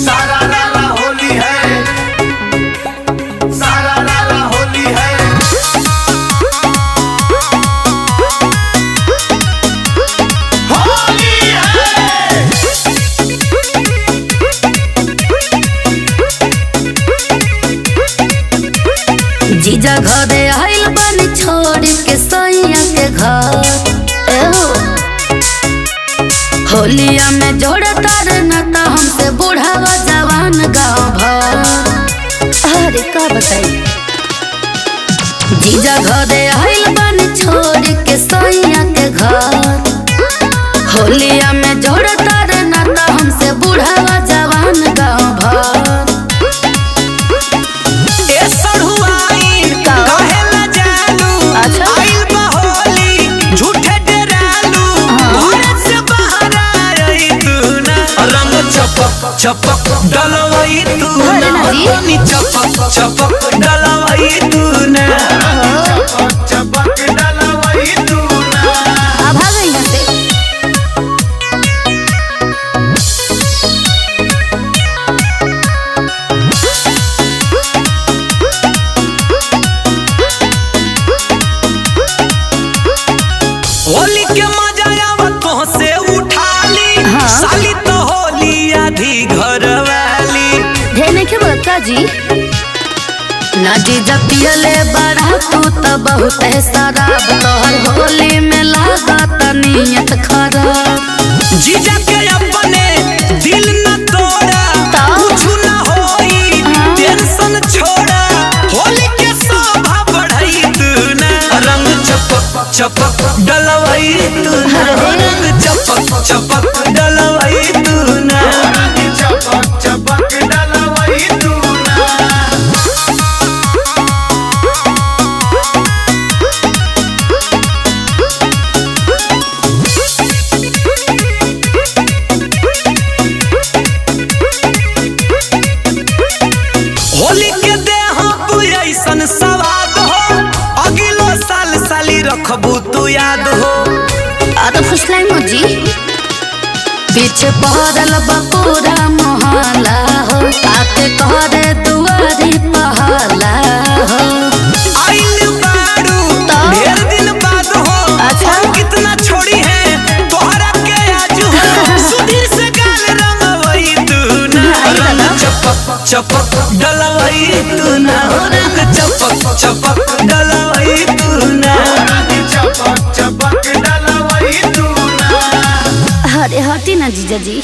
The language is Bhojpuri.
सारा रारा होली है, सारा रारा होली है। होली है। जीजा घरे आइल बनी छोड़ के सैया के घर। होलिया में जोड़े तारे नता हमसे बूढ़ावा जवान गाँव भर। अरे का बताई जीजा घरे आइल बनी छोड़ के सैया के घर। होलिया में जोड़े तारे नता हमसे बूढ़ावा जवान गाँव भर। चपक डलवाई तू ना, चपक चपक डलवाई तू ना, चपक डलवाई तू ना। अब आ गई यहाँ से। होली के मजा आवत तो से उठा ली। हाँ। साली तो होली आधी घर वाली धेने के बता जी ना जीजा पियले बड़ा तू तो बहुत है शराब। तोहर होली में लागत नियत खराब। जीजा के अपने दिल न तोड़ा, कुछ न होई टेंशन छोड़ा। होली के शोभा बढ़ाई तू ना, रंग चपक चपक डलवाई तू ना, रंग चपक चपक डलवाई तू ना, चपक चपक डलवाई तू ना। होली के देह ऐसन सवाद हो, अगलो साल साली रखबू तू याद हो। आ तो फुसलाई मुजी पीछे पहरल बपूरा मोहल्ला हो। आके कहरे दुआरी पहला हो। आइल बारू ढेर दिन बाद हो। अच्छा। हम कितना छोड़ी है तोहरा के आज हो। सुधीर से गाल रंगवई तू ना, रंग चपक चपक डलवई तू ना, रंग चपक चपक डलवई तू ना, चपक चपक डलवई तू ना। अरे हटी ना जीजा जी।